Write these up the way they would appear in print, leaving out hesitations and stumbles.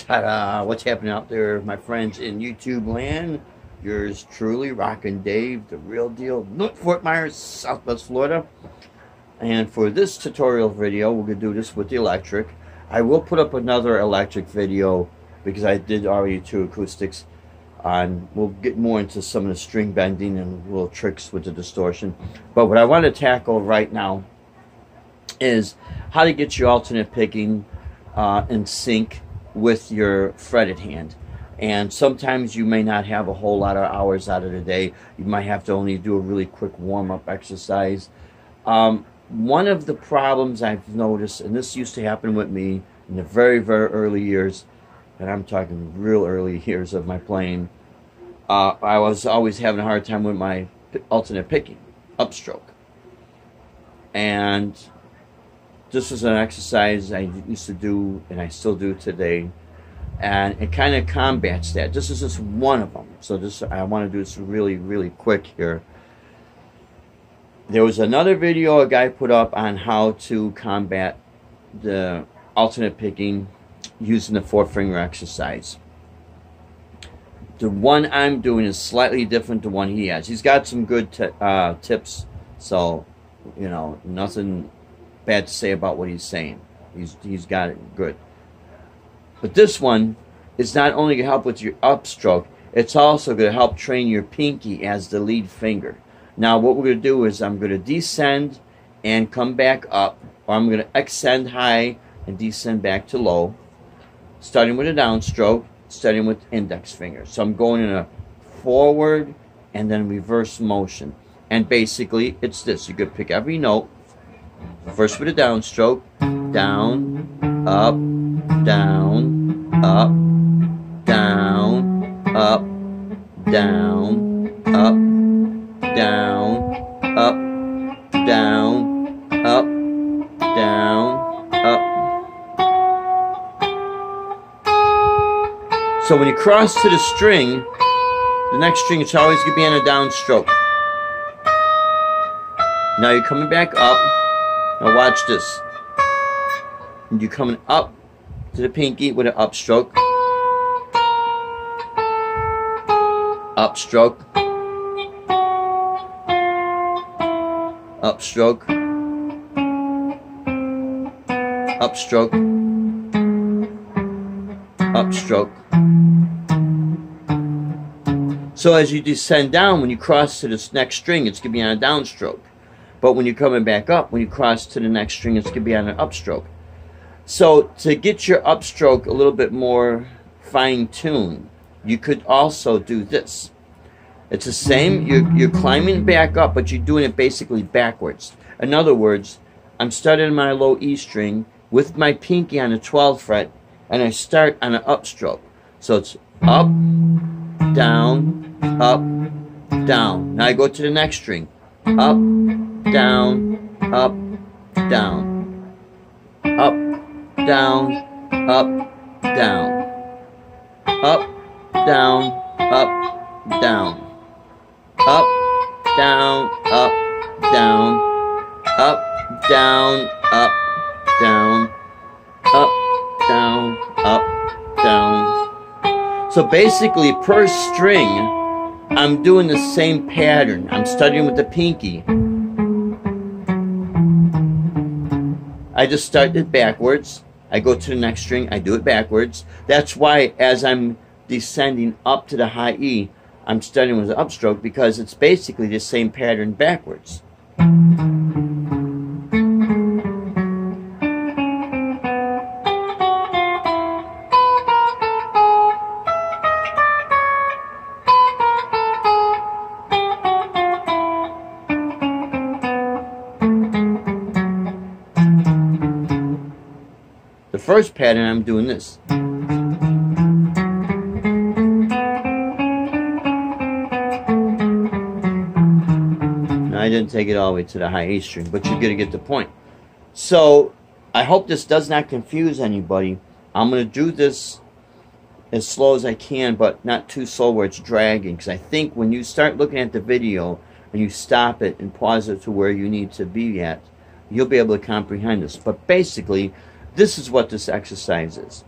Ta-da! What's happening out there, my friends in YouTube land? Yours truly, Rockin' Dave, the real deal, Fort Myers, Southwest Florida. And for this tutorial video, we're going to do this with the electric. I will put up another electric video because I did already 2 acoustics. We'll get more into some of the string bending and little tricks with the distortion. But what I want to tackle right now is how to get your alternate picking in sync with your fretted hand. And sometimes you may not have a whole lot of hours out of the day. You might have to only do a really quick warm-up exercise. One of the problems I've noticed, and this used to happen with me in the very, very early years, and I'm talking real early years of my playing, I was always having a hard time with my alternate picking, upstroke. And this is an exercise I used to do, and I still do today, and it kind of combats that. This is just one of them. So I want to do this really, really quick here. There was another video a guy put up on how to combat the alternate picking using the 4-finger exercise. The one I'm doing is slightly different to the one he has. He's got some good tips, so, you know, nothing bad to say about what he's saying. He's got it good. But this one is not only going to help with your upstroke, it's also going to help train your pinky as the lead finger. Now what we're going to do is I'm going to descend and come back up, or I'm going to ascend high and descend back to low, starting with a downstroke, starting with index finger. So I'm going in a forward and then reverse motion. And basically it's this. You could pick every note. First with a downstroke, down, up, down, up, down, up, down, up, down, up, down, up, down, up. So when you cross to the string, the next string it's always going to be on a downstroke. Now you're coming back up. Now watch this. You're coming up to the pinky with an upstroke. Upstroke. Upstroke. Upstroke. Upstroke. So as you descend down, when you cross to this next string, it's going to be on a downstroke. But when you're coming back up, when you cross to the next string, it's going to be on an upstroke. So to get your upstroke a little bit more fine-tuned, you could also do this. It's the same. You're climbing back up, but you're doing it basically backwards. In other words, I'm starting my low E string with my pinky on the 12th fret, and I start on an upstroke. So it's up, down, up, down. Now I go to the next string. Up, down, up, down. Up, down, up, down. Up, down, up, down. Up, down, up, down. Up, down, up, down. Up, down, up, down. So basically per string, I'm doing the same pattern. I'm starting with the pinky. I just start it backwards. I go to the next string, I do it backwards. That's why as I'm descending up to the high E, I'm starting with an upstroke, because it's basically the same pattern backwards. The first pattern, I'm doing this. didn't take it all the way to the high A string, but you're going to get the point. So I hope this does not confuse anybody. I'm going to do this as slow as I can, but not too slow where it's dragging, because I think when you start looking at the video and you stop it and pause it to where you need to be at, you'll be able to comprehend this. But basically, this is what this exercise is.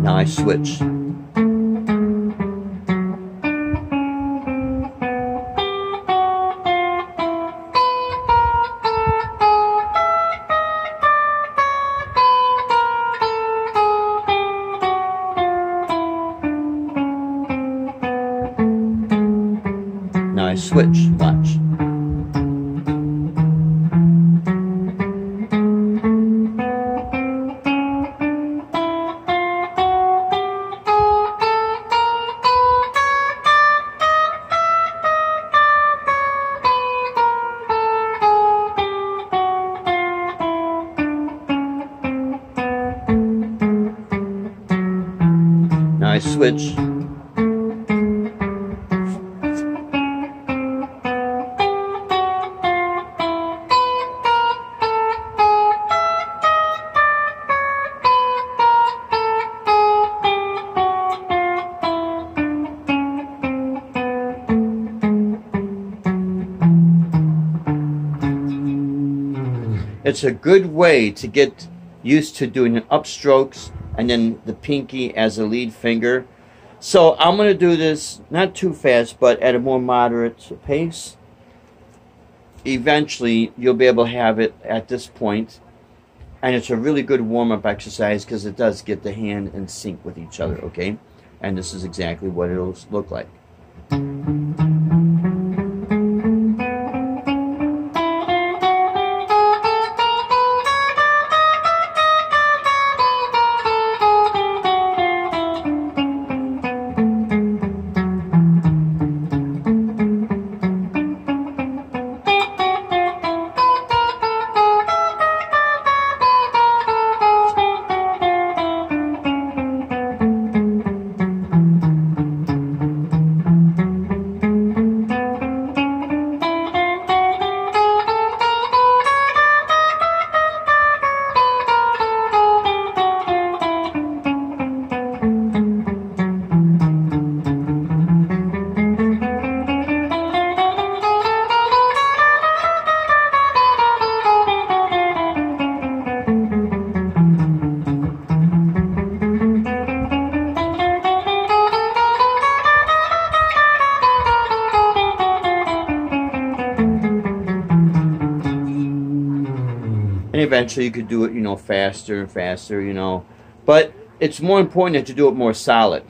Now I switch. Now I switch. Watch. Now I switch. It's a good way to get used to doing upstrokes and then the pinky as a lead finger. So I'm going to do this not too fast, but at a more moderate pace. Eventually, you'll be able to have it at this point. And it's a really good warm-up exercise because it does get the hand in sync with each other, okay? And this is exactly what it'll look like. And eventually you could do it, you know, faster and faster, you know. But it's more important to do it more solid,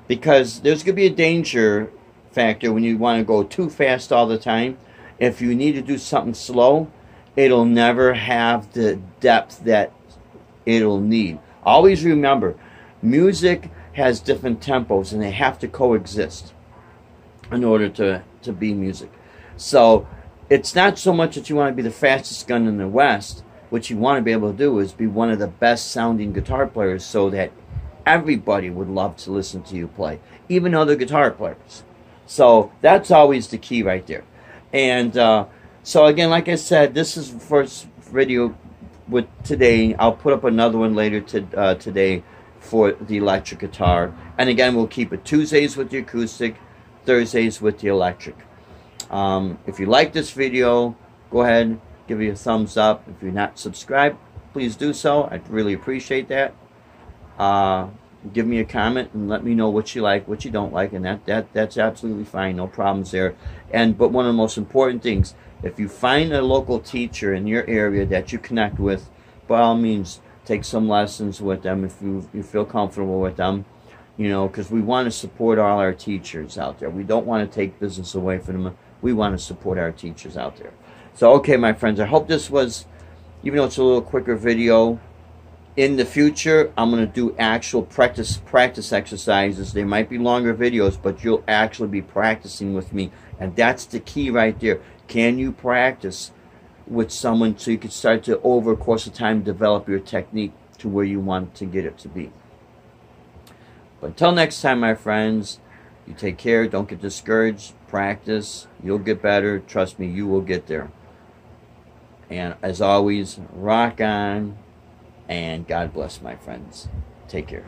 because there's going to be a danger factor when you want to go too fast all the time. If you need to do something slow, it'll never have the depth that it'll need. Always remember, music has different tempos and they have to coexist in order to be music. So it's not so much that you want to be the fastest gun in the West. What you want to be able to do is be one of the best sounding guitar players, so that everybody would love to listen to you play, even other guitar players. So that's always the key right there. And so again, like I said, this is the first video with today. I'll put up another one later today for the electric guitar. And again, we'll keep it Tuesdays with the acoustic, Thursdays with the electric. If you like this video, go ahead, give it a thumbs up. If you're not subscribed, please do so. I'd really appreciate that. Give me a comment and let me know what you like, what you don't like, and that's absolutely fine. No problems there. But one of the most important things, if you find a local teacher in your area that you connect with, by all means, take some lessons with them if you feel comfortable with them. You know, because we want to support all our teachers out there. We don't want to take business away from them. We want to support our teachers out there. So, okay, my friends, I hope this was, even though it's a little quicker video, In the future, I'm going to do actual practice exercises. They might be longer videos, but you'll actually be practicing with me. And that's the key right there. Can you practice with someone so you can start to, over a course of time, develop your technique to where you want to get it to be? But until next time, my friends, you take care. Don't get discouraged. Practice. You'll get better. Trust me, you will get there. And as always, rock on. And God bless, my friends. Take care.